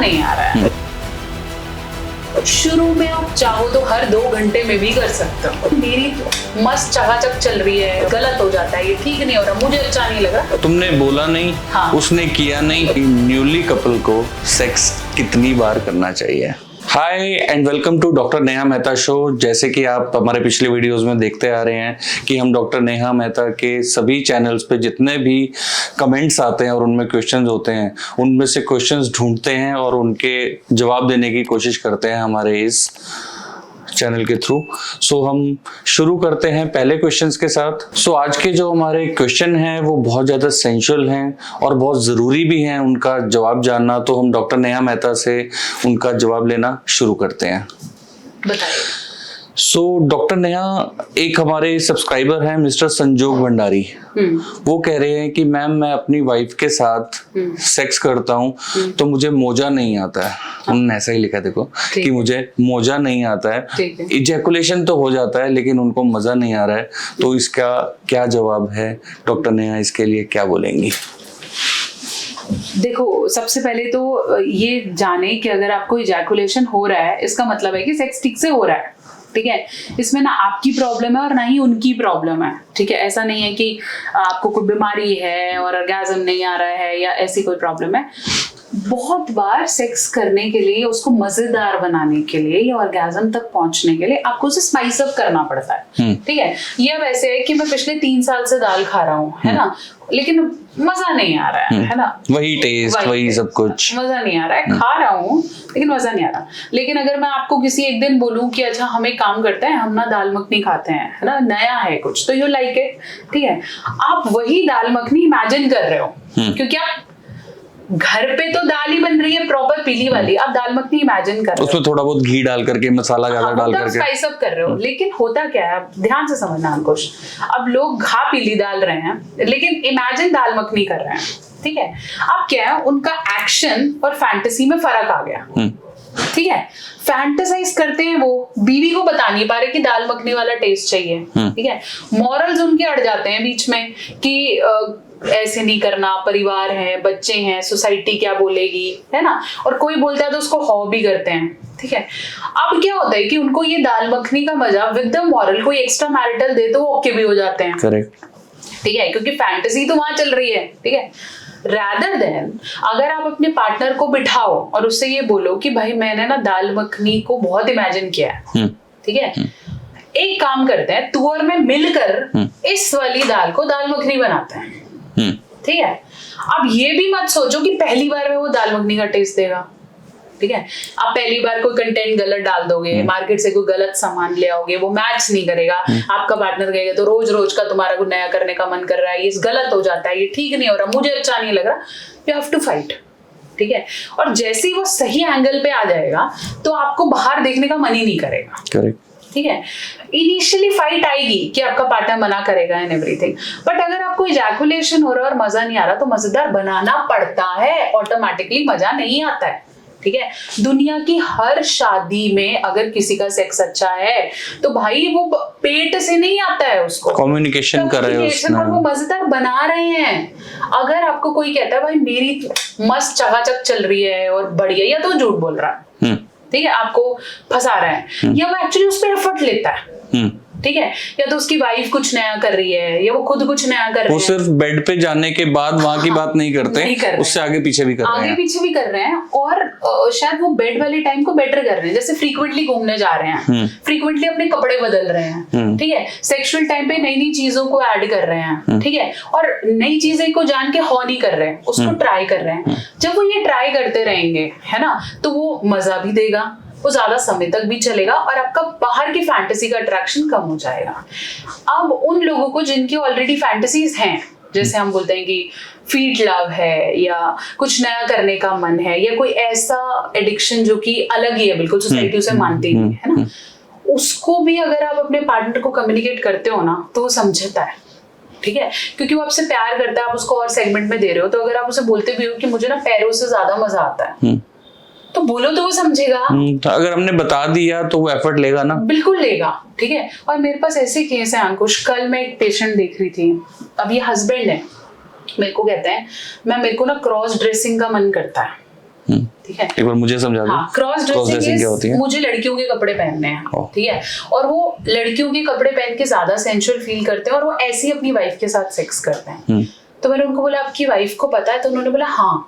नहीं आ रहा है। शुरू में आप चाहो तो हर 2 घंटे में भी कर सकते हो। मेरी तो मस्त चकाचक चल रही है, गलत हो जाता है, ये ठीक नहीं हो रहा, मुझे अच्छा नहीं लग रहा। तुमने बोला नहीं, हाँ। उसने किया नहीं कि न्यूली कपल को सेक्स कितनी बार करना चाहिए। Hi and welcome to doctor Neha Mehta show. जैसे कि आप हमारे पिछले वीडियोस में देखते आ रहे हैं कि हम डॉक्टर नेहा मेहता के सभी चैनल्स पे जितने भी कमेंट्स आते हैं और उनमें क्वेश्चंस होते हैं, उनमें से क्वेश्चंस ढूंढते हैं और उनके जवाब देने की कोशिश करते हैं हमारे इस चैनल के थ्रू। सो हम शुरू करते हैं पहले क्वेश्चंस के साथ। सो आज के जो हमारे क्वेश्चन हैं वो बहुत ज़्यादा सेंशुअल हैं और बहुत ज़रूरी भी हैं उनका जवाब जानना। तो हम डॉक्टर नेहा मेहता से उनका जवाब लेना शुरू करते हैं। बताइए। सो डॉक्टर नेहा, एक हमारे सब्सक्राइबर हैं मिस्टर संजोग भंडारी, वो कह रहे हैं कि मैम मैं अपनी वाइफ के साथ सेक्स करता हूँ तो मुझे मोजा नहीं आता है। उन्होंने ऐसा ही लिखा, देखो कि मुझे मोजा नहीं आता है, इजैकुलेशन तो हो जाता है लेकिन उनको मजा नहीं आ रहा है। तो इसका क्या जवाब है डॉक्टर नेहा, इसके लिए क्या बोलेंगी? देखो, सबसे पहले तो ये जाने कि अगर आपको इजैकुलेशन हो रहा है इसका मतलब है कि सेक्स ठीक से हो रहा है। ठीक है, इसमें ना आपकी प्रॉब्लम है और ना ही उनकी प्रॉब्लम है। ठीक है, ऐसा नहीं है कि आपको कोई बीमारी है और ऑर्गेज़म नहीं आ रहा है या ऐसी कोई प्रॉब्लम है। बहुत बार सेक्स करने के लिए, उसको मजेदार बनाने के लिए या ऑर्गेज़म तक पहुंचने के लिए आपको उसे स्पाइस अप करना पड़ता है। ठीक है, ये अब ऐसे है कि मैं पिछले 3 साल से दाल खा रहा हूँ, है ना, लेकिन मजा नहीं आ रहा है ना, वही टेस्ट वही सब कुछ, मजा नहीं आ रहा है। खा रहा हूँ लेकिन मजा नहीं आ रहा। लेकिन अगर मैं आपको किसी एक दिन बोलूं कि अच्छा हम एक काम करते हैं, हम ना दाल मखनी खाते हैं, है ना, नया है कुछ, तो यू लाइक इट। ठीक है, आप वही दाल मखनी इमेजिन कर रहे हो क्योंकि आप घर पे तो दाल ही बन रही है प्रॉपर पीली वाली, आप दाल मखनी इमेजिन कर रहे हो, उसमें थोड़ा बहुत घी डाल करके, मसाला ज्यादा डाल करके स्पाइस अप कर रहे हो। लेकिन होता क्या है, आप ध्यान से समझना अंकुश, अब लोग घा पीली डाल रहे हैं लेकिन इमेजिन दाल मखनी कर रहे हैं। ठीक है, अब क्या है, उनका एक्शन और फैंटेसी में फर्क आ गया। ठीक है, फैंटेसाइज करते हैं, वो बीवी को बता नहीं पा रहे कि दाल मखनी वाला टेस्ट चाहिए। ठीक है, मॉरल्स उनके अड़ जाते हैं बीच में कि ऐसे नहीं करना, परिवार है, बच्चे हैं, सोसाइटी क्या बोलेगी, है ना, और कोई बोलता है तो उसको हॉ भी करते हैं। ठीक है, अब क्या होता है कि उनको ये दाल मखनी का मजा विद द मॉरल कोई एक्स्ट्रा मैरिटल दे तो वो ओके भी हो जाते हैं। करेक्ट। ठीक है, क्योंकि फैंटेसी तो वहां चल रही है। ठीक है, rather than अगर आप अपने पार्टनर को बिठाओ और उससे ये बोलो कि भाई मैंने ना दाल मखनी को बहुत इमेजिन किया है। ठीक है, एक काम करते हैं, तू और मैं मिलकर इस वाली दाल को दाल मखनी बनाते हैं। ठीक है, अब ये भी मत सोचो कि पहली बार में वो दाल मखनी का टेस्ट देगा। ठीक है, आप पहली बार कोई कंटेंट गलत डाल दोगे, मार्केट से कोई गलत सामान ले आओगे, वो मैच नहीं करेगा। आपका पार्टनर कहेगा तो रोज रोज का तुम्हारा कुछ नया करने का मन कर रहा है, ये गलत हो जाता है, ये ठीक नहीं हो रहा, मुझे अच्छा नहीं लग रहा, यू हैव टू फाइट। ठीक है, और जैसे ही वो सही एंगल पे आ जाएगा तो आपको बाहर देखने का मन ही नहीं करेगा। करेक्ट। ठीक है, इनिशियली फाइट आएगी कि आपका पार्टनर मना करेगा एंड एवरीथिंग, बट अगर आपको इजैकुलेशन हो रहा है और मजा नहीं आ रहा तो मजेदार बनाना पड़ता है, ऑटोमेटिकली मजा नहीं आता है। ठीक है, दुनिया की हर शादी में अगर किसी का सेक्स अच्छा है तो भाई वो पेट से नहीं आता है, उसको कम्युनिकेशन कर रहे हैं और वो मजेदार बना रहे हैं। अगर आपको कोई कहता है भाई मेरी मस्त चकाचक चल रही है और बढ़िया, या तो झूठ बोल रहा है। ठीक है, आपको फंसा रहा है, या वो एक्चुअली उस पर एफर्ट लेता है। ठीक है, या तो उसकी वाइफ कुछ नया कर रही है या वो खुद कुछ नया कर रहे हैं, वो सिर्फ बेड पे जाने के बाद वहां की बात नहीं करते, उससे आगे पीछे भी कर रहे हैं, आगे पीछे भी कर रहे हैं, और शायद वो बेड वाले टाइम को बेटर कर रहे हैं, जैसे फ्रीक्वेंटली घूमने जा रहे हैं, फ्रीक्वेंटली अपने कपड़े बदल रहे हैं। ठीक है, सेक्सुअल टाइम पे नई नई चीजों को ऐड कर रहे हैं। ठीक है, और नई चीजें को जान के हॉ नहीं कर रहे हैं, उसको ट्राई कर रहे हैं। जब वो ये ट्राई करते रहेंगे, है ना, तो वो मजा भी देगा, वो ज्यादा समय तक भी चलेगा और आपका बाहर की फैंटेसी का अट्रैक्शन कम हो जाएगा। अब उन लोगों को जिनकी ऑलरेडी फैंटेसीज हैं, जैसे हम बोलते हैं कि फीड लव है या कुछ नया करने का मन है या कोई ऐसा एडिक्शन जो कि अलग ही है, बिल्कुल सोसाइटी उसे मानती नहीं है ना, उसको भी अगर आप अपने पार्टनर को कम्युनिकेट करते हो ना तो वो समझता है। ठीक है, क्योंकि वो आपसे प्यार करता है, आप उसको और सेगमेंट में दे रहे हो, तो अगर आप उसे बोलते भी हो कि मुझे ना पैरों से ज्यादा मजा आता है, तो बोलो तो वो समझेगा। अगर हमने बता दिया तो वो एफर्ट लेगा ना, बिल्कुल लेगा। ठीक है, और मेरे पास ऐसे केस है अंकुश, कल मैं एक पेशेंट देख रही थी, अब ये हस्बैंड है, मेरे को कहते हैं मेरे को ना क्रॉस ड्रेसिंग का मन करता है। ठीक है, एक बार मुझे समझा दो। हाँ, क्रॉस ड्रेसिंग क्या होती है? मुझे लड़कियों के कपड़े पहनने हैं, ठीक है, और वो लड़कियों के कपड़े पहन के ज्यादा सेंसुअल फील करते हैं और वो ऐसे ही अपनी वाइफ के साथ सेक्स करते हैं। तो मैंने उनको बोला आपकी वाइफ को पता है? तो उन्होंने बोला हाँ,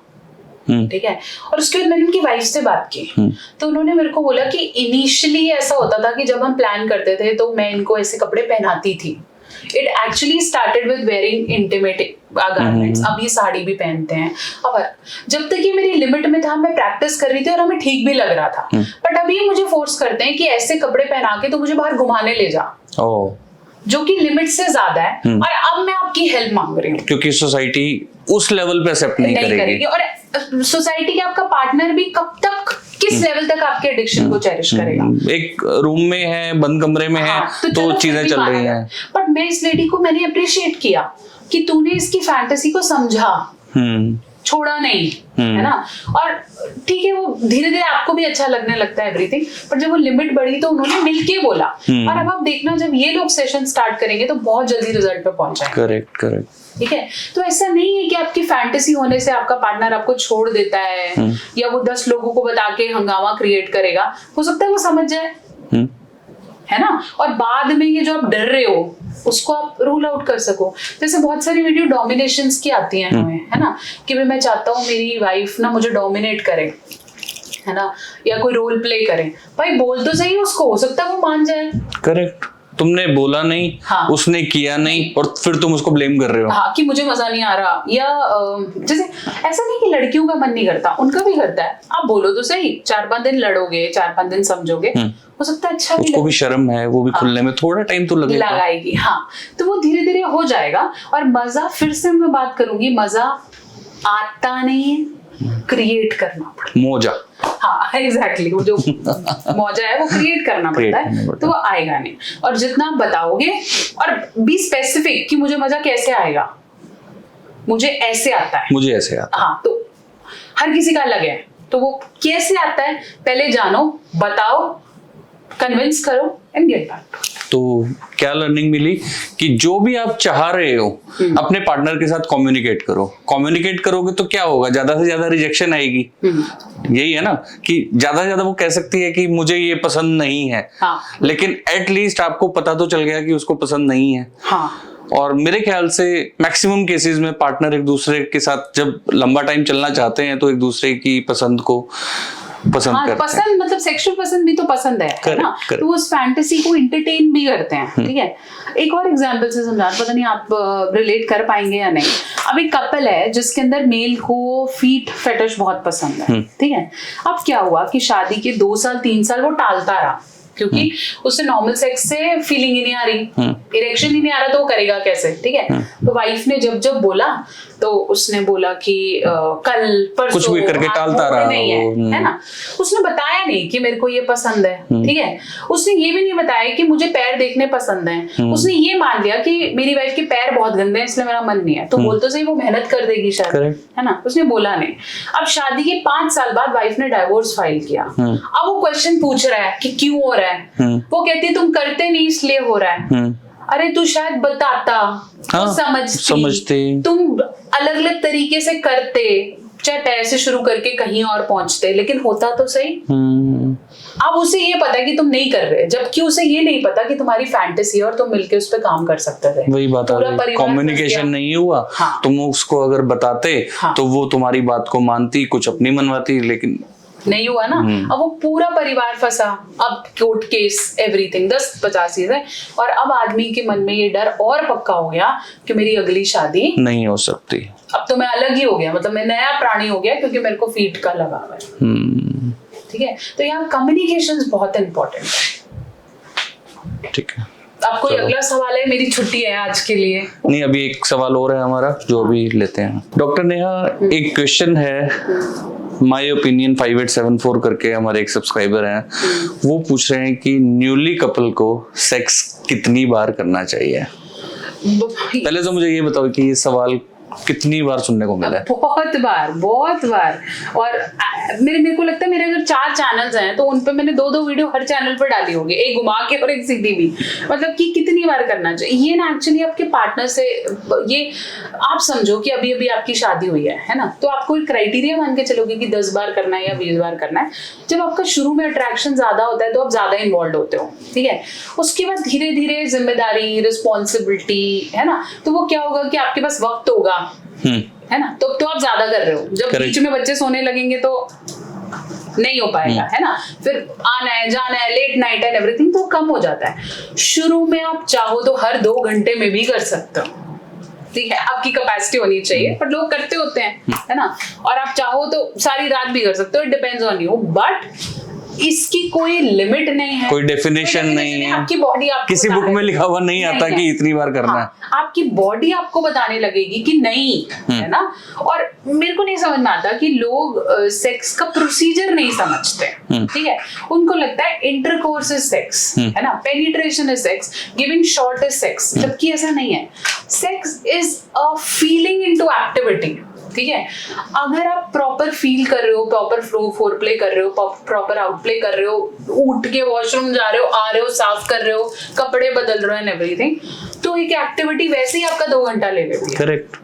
ठीक है। और उसके बाद मैंने उनकी वाइफ से बात की, तो उन्होंने मेरे को बोला कि इनिशियली ऐसा होता था कि जब हम प्लान करते थे तो मैं इनको ऐसे कपड़े पहनाती थी। It actually started with wearing intimate garments. अब ये साड़ी भी पहनते हैं। अब जब तक ये मेरी लिमिट में था, मैं प्रैक्टिस कर रही थी और हमें ठीक भी लग रहा था, बट अब ये मुझे फोर्स करते हैं कि ऐसे कपड़े पहना के तो मुझे बाहर घुमाने ले जा, जो कि लिमिट से ज्यादा है, और अब मैं आपकी हेल्प मांग रही हूँ, क्योंकि सोसाइटी उस लेवल पे एक्सेप्ट नहीं करेगी। और सोसाइटी के आपका पार्टनर भी कब तक, किस लेवल तक आपके एडिक्शन को चेरिश करेगा? एक रूम में है, बंद कमरे में है, तो चीजें चल रही हैं। बट मैं इस लेडी को मैंने अप्रिशिएट किया कि तूने इसकी फैंटेसी को समझा, छोड़ा नहीं, है ना। और ठीक है, वो धीरे धीरे आपको भी अच्छा लगने लगता है एवरीथिंग, पर जब वो लिमिट बढ़ी तो उन्होंने मिलके बोला। और अब आप देखना, जब ये लोग सेशन स्टार्ट करेंगे तो बहुत जल्दी रिजल्ट पे पहुंच जाएंगे। करेक्ट। ठीक है, तो ऐसा नहीं है कि आपकी फैंटेसी होने से आपका पार्टनर आपको छोड़ देता है या वो 10 लोगों को बता के हंगामा क्रिएट करेगा। हो सकता है वो समझ जाए, है ना, और बाद में ये जो आप डर रहे हो उसको आप रूल आउट कर सको। जैसे बहुत सारी वीडियो डोमिनेशंस की आती हैं हमें, है ना, कि मैं चाहता हूँ मेरी वाइफ ना मुझे डोमिनेट करे, है ना, या कोई रोल प्ले करे। भाई बोल तो सही उसको, हो सकता है वो मान जाए। करेक्ट, तुमने बोला नहीं, हाँ, उसने किया नहीं, और फिर तुम उसको ब्लेम कर रहे हो, हाँ, कि मुझे मजा नहीं आ रहा। या जैसे ऐसा नहीं कि लड़कियों का मन नहीं करता, उनका भी करता है। आप बोलो तो सही, 4-5 दिन लड़ोगे, 4-5 दिन समझोगे, हो सकता है अच्छा उसको भी शर्म है, वो भी खुलने में थोड़ा टाइम तो लगाएगी। हाँ, तो वो धीरे धीरे हो जाएगा। और मजा, फिर से मैं बात करूंगी, मजा आता नहीं है, क्रिएट करना पड़ता है। मोजा, हाँ एग्जैक्टली, वो जो मौजा है वो क्रिएट करना पड़ता है, तो वो आएगा नहीं। और जितना आप बताओगे, और बी स्पेसिफिक कि मुझे मजा कैसे आएगा, मुझे ऐसे आता है, मुझे ऐसे आता है। हाँ, तो हर किसी का अलग है, तो वो कैसे आता है पहले जानो, बताओ, कन्विंस करो एंड गेट बैक। तो क्या लर्निंग मिली कि जो भी आप चाह रहे हो अपने पार्टनर के साथ कम्युनिकेट करो। कम्युनिकेट करोगे तो क्या होगा, ज्यादा से ज्यादा रिजेक्शन आएगी। यही है ना, कि ज्यादा से ज्यादा वो कह सकती है कि मुझे ये पसंद नहीं है, हाँ, लेकिन एटलीस्ट आपको पता तो चल गया कि उसको पसंद नहीं है। हाँ, और मेरे ख्याल से मैक्सिमम केसेस में पार्टनर एक दूसरे के साथ जब लंबा टाइम चलना चाहते हैं तो एक दूसरे की पसंद को पसंद करते हैं। पसंद मतलब सेक्सुअल पसंद भी तो पसंद है ना, तो उस फैंटेसी को एंटरटेन भी करते हैं। ठीक है, एक और एग्जांपल से समझा, पता नहीं आप रिलेट कर पाएंगे या नहीं। अब एक कपल है जिसके अंदर मेल को फीट फेटिश बहुत पसंद है, ठीक है। अब क्या हुआ कि शादी के 2 साल 3 साल वो टालता रहा, क्योंकि उससे नॉर्मल सेक्स से फीलिंग ही नहीं आ रही, इरेक्शन ही नहीं आ रहा, तो वो करेगा कैसे। ठीक है, तो वाइफ ने जब बोला तो उसने बोला कि कल परसों कुछ भी करके टालता रहा, नहीं है ना। उसने बताया नहीं कि मेरे को ये पसंद है, ठीक है। उसने ये भी नहीं बताया कि मुझे पैर देखने पसंद है। उसने ये मान लिया कि मेरी वाइफ के पैर बहुत गंदे हैं इसलिए मेरा मन नहीं है, तो बोल तो सही वो मेहनत कर देगी शायद, है ना। उसने बोला नहीं। अब शादी के 5 साल बाद वाइफ ने डाइवोर्स फाइल किया। अब वो क्वेश्चन पूछ रहा है कि क्यों हो रहा है, वो कहती है तुम करते नहीं इसलिए हो रहा है। अरे तू शायद बताता, हाँ, समझते, तुम अलग अलग तरीके से करते, चाहे पैर से शुरू करके कहीं और पहुंचते, लेकिन होता तो सही। अब उसे ये पता है कि तुम नहीं कर रहे, जबकि उसे ये नहीं पता कि तुम्हारी फैंटेसी है और तुम मिलके उस पर काम कर सकते थे। वही बात है, कम्युनिकेशन नहीं हुआ। हाँ, तुम उसको अगर बताते, हाँ, तो वो तुम्हारी बात को मानती, कुछ अपनी मनवाती, लेकिन नहीं हुआ ना। अब वो पूरा परिवार फंसा, अब कोर्ट केस, एवरीथिंग 10-50 चीजें। और अब आदमी के मन में ये डर और पक्का हो गया कि मेरी अगली शादी नहीं हो सकती, अब तो मैं अलग ही हो गया, मतलब मैं नया प्राणी हो गया, क्योंकि मेरे को फीट का लगा हुआ है। ठीक है, तो यहाँ कम्युनिकेशन बहुत इंपॉर्टेंट है। ठीक है, अब कोई अगला सवाल है? मेरी छुट्टी है आज के लिए। नहीं, अभी एक सवाल और है हमारा, जो अभी लेते हैं। डॉक्टर नेहा, एक क्वेश्चन है, माय ओपिनियन 5874 करके हमारे एक सब्सक्राइबर हैं, वो पूछ रहे हैं कि न्यूली कपल को सेक्स कितनी बार करना चाहिए। पहले तो मुझे ये बताओ कि ये सवाल कितनी बार सुनने को मिला है? बहुत बार। और मेरे को लगता है मेरे अगर 4 चैनल्स हैं तो उन पे मैंने 2-2 वीडियो हर चैनल पर डाली होगी, एक घुमा के और एक सीधी भी। मतलब कि कितनी बार करना चाहिए ये ना, एक्चुअली आपके पार्टनर से ये आप समझो कि अभी अभी आपकी शादी हुई है ना, तो आपको एक क्राइटेरिया मान के चलोगे कि 10 बार करना है या 20 बार करना है। जब आपका शुरू में अट्रैक्शन ज्यादा होता है तो आप ज्यादा इन्वॉल्व होते हो, ठीक है। उसके बाद धीरे धीरे जिम्मेदारी, रिस्पॉन्सिबिलिटी, है ना, तो वो क्या होगा कि आपके पास वक्त होगा, है ना, तो आप ज्यादा कर रहे हो। जब बीच में बच्चे सोने लगेंगे तो नहीं हो पाएगा, है ना, फिर आना है जाना है, लेट नाइट एंड एवरीथिंग, तो कम हो जाता है। शुरू में आप चाहो तो हर 2 घंटे में भी कर सकते हो, ठीक है, आपकी कैपेसिटी होनी चाहिए, पर लोग करते होते हैं, है ना। और आप चाहो तो सारी रात भी कर सकते हो, it depends on you, but इसकी कोई लिमिट नहीं है, कोई डेफिनेशन नहीं है। आपकी बॉडी आपको किसी बुक में लिखा हुआ नहीं आता कि इतनी बार करना है। आपकी बॉडी आपको बताने लगेगी कि नहीं, है ना। और मेरे को नहीं समझ में आता कि लोग सेक्स का प्रोसीजर नहीं समझते, ठीक है। उनको लगता है इंटरकोर्स इज सेक्स, है ना, penetration is sex, giving shot is sex, जबकि ऐसा नहीं है। Sex is a feeling into activity, ठीक है। अगर आप प्रॉपर फील कर रहे हो, प्रॉपर फोर प्ले कर रहे हो, प्रॉपर आउट प्ले कर रहे हो, उठ के वॉशरूम जा रहे हो, आ रहे हो, साफ कर रहे हो, कपड़े बदल रहे हो एंड एवरीथिंग, तो एक एक्टिविटी वैसे ही आपका 2 घंटा ले लेती है, करेक्ट,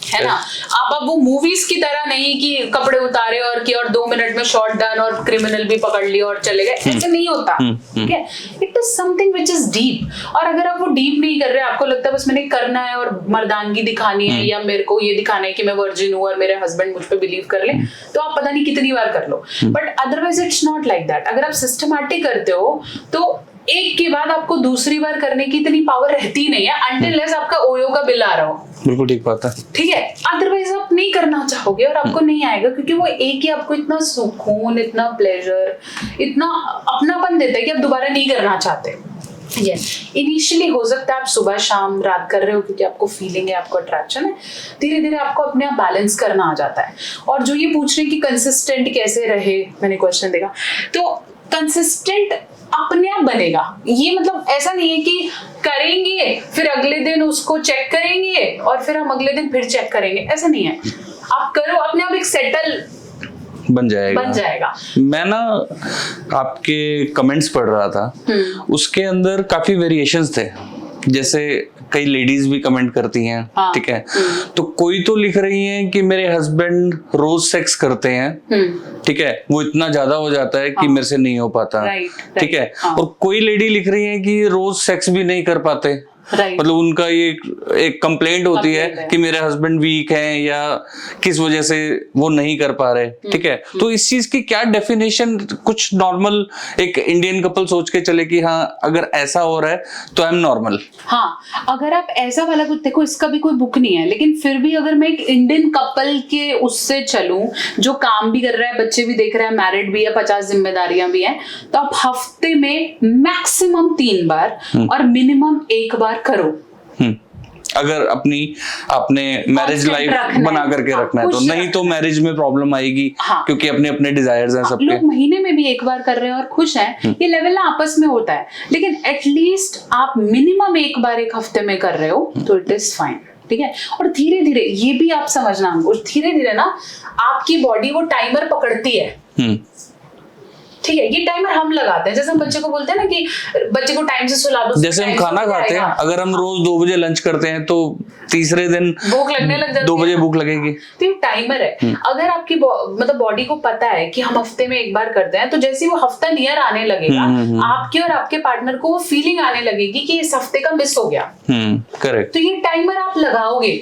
है ना। आप वो मूवीज की तरह नहीं कि कपड़े उतारे और 2 मिनट में शॉट डन और क्रिमिनल भी पकड़ लिया और चले गए, ऐसे नहीं होता, ठीक है। It is something which is deep. और अगर आप वो डीप नहीं कर रहे, आपको लगता है बस मैंने करना है और मर्दानगी दिखानी है, या मेरे को ये दिखाना है कि मैं वर्जिन हूँ और मेरे हस्बैंड मुझ पर बिलीव कर ले, तो आप पता नहीं कितनी बार कर लो, but otherwise it's not like that. अगर आप सिस्टमैटिक करते हो तो एक के बाद आपको दूसरी बार करने की इतनी पावर रहती नहीं है, अनटिल आपका ओयो का बिल आ रहा हो। बिल्कुल ठीक बात है, ठीक है। अदरवाइज आप नहीं करना चाहोगे और आपको नहीं आएगा, क्योंकि वो एक ही आपको इतना सुकून, इतना प्लेजर, इतना अपनापन देता है कि आप दोबारा नहीं करना चाहते। इनिशियली हो सकता है आप सुबह शाम रात कर रहे हो क्योंकि आपको फीलिंग है, आपको अट्रैक्शन है, धीरे धीरे आपको अपने आप बैलेंस करना आ जाता है। और जो ये पूछ रहे कि कंसिस्टेंट कैसे रहे, मैंने क्वेश्चन देखा, तो कंसिस्टेंट अपने आप बनेगा। ये मतलब ऐसा नहीं है कि करेंगे फिर अगले दिन उसको चेक करेंगे और फिर हम अगले दिन फिर चेक करेंगे, ऐसा नहीं है। आप करो, अपने आप एक सेटल बन जाएगा। मैं ना आपके कमेंट्स पढ़ रहा था, उसके अंदर काफी वेरिएशंस थे। जैसे कई लेडीज भी कमेंट करती हैं, ठीक है, तो कोई तो लिख रही हैं कि मेरे हस्बैंड रोज सेक्स करते हैं, ठीक है, वो इतना ज्यादा हो जाता है कि मेरे से नहीं हो पाता, ठीक है। और कोई लेडी लिख रही है कि रोज सेक्स भी नहीं कर पाते, मतलब उनका ये एक कंप्लेंट होती है कि मेरे हस्बैंड वीक हैं या किस वजह से वो नहीं कर पा रहे, ठीक है। तो इस चीज की क्या डेफिनेशन, कुछ नॉर्मल एक इंडियन कपल सोच के चले कि हाँ अगर ऐसा हो रहा है तो आई एम नॉर्मल। हाँ, अगर आप ऐसा वाला कुछ देखो, इसका भी कोई बुक नहीं है, लेकिन फिर भी अगर मैं एक इंडियन कपल के उससे चलूं जो काम भी कर रहा है, बच्चे भी देख रहा है, मैरिड भी है, 50 जिम्मेदारियां भी हैं, तो आप हफ्ते में मैक्सिमम 3 बार और मिनिमम 1 बार करो। अगर आपने मैरिज लाइफ बना करके रखना है तो, नहीं तो मैरिज में प्रॉब्लम आएगी, क्योंकि अपने अपने डिजायर्स हैं सबके। लोग महीने में भी 1 बार कर रहे हैं और खुश हैं, ये लेवल ना आपस में होता है, लेकिन एटलीस्ट आप मिनिमम 1 बार 1 हफ्ते में कर रहे हो तो इट इज फाइन, ठीक है। और धीरे धीरे ये भी आप समझना, धीरे धीरे ना आपकी बॉडी वो टाइमर पकड़ती है, ठीक है। ये टाइमर हम लगाते हैं, जैसे हम बच्चे को बोलते हैं ना कि बच्चे को टाइम से सुला दो, जैसे हम खाना खाते हैं, अगर हम रोज 2 बजे लंच करते हैं तो तीसरे दिन भूख लगने लग जाती है, 2 बजे भूख लगेगी। तो ये टाइमर है। अगर आपकी मतलब बॉडी को पता है कि हम हफ्ते में 1 बार करते हैं, तो जैसे वो हफ्ता नियर आने लगेगा, आपके और आपके पार्टनर को वो फीलिंग आने लगेगी कि इस हफ्ते का मिस हो गया, करेक्ट। तो ये टाइमर आप लगाओगे,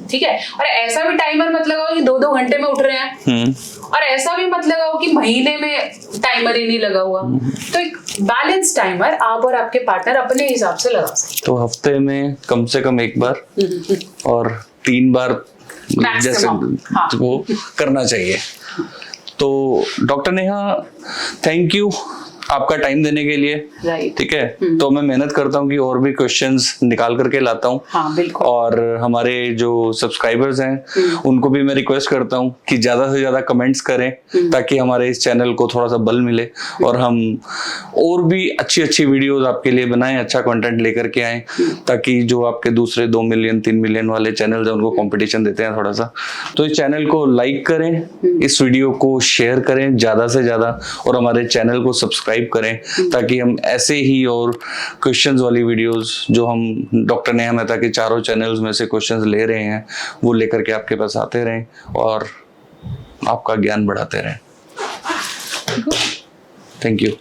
ठीक है। और ऐसा भी टाइमर मत लगाओ कि 2-2 घंटे में उठ रहे हैं, और ऐसा भी मत लगाओ कि महीने में टाइमर ही नहीं लगा हुआ। तो एक बैलेंस टाइमर आप और आपके पार्टनर अपने हिसाब से लगा सकते। तो हफ्ते में कम से कम 1 बार और 3 बार जैसे वो करना चाहिए। तो डॉक्टर नेहा, थैंक यू आपका टाइम देने के लिए। राइट। ठीक है, तो मैं मेहनत करता हूँ कि और भी क्वेश्चंस निकाल करके लाता हूँ। हाँ, बिल्कुल। और हमारे जो सब्सक्राइबर्स हैं उनको भी मैं रिक्वेस्ट करता हूँ कि ज्यादा से ज्यादा कमेंट्स करें ताकि हमारे इस चैनल को थोड़ा सा बल मिले और हम और भी अच्छी अच्छी वीडियोस आपके लिए बनाएं, अच्छा कंटेंट लेकर के आए, ताकि जो आपके दूसरे 2 मिलियन 3 मिलियन वाले चैनल्स हैं उनको कंपटीशन देते हैं थोड़ा सा। तो इस चैनल को लाइक करें, इस वीडियो को शेयर करें ज्यादा से ज्यादा और हमारे चैनल को सब्सक्राइब करें ताकि हम ऐसे ही और क्वेश्चंस वाली वीडियोस जो हम डॉक्टर नेहा मेहता के चारों चैनल्स में से क्वेश्चंस ले रहे हैं वो लेकर के आपके पास आते रहें और आपका ज्ञान बढ़ाते रहें। Thank you.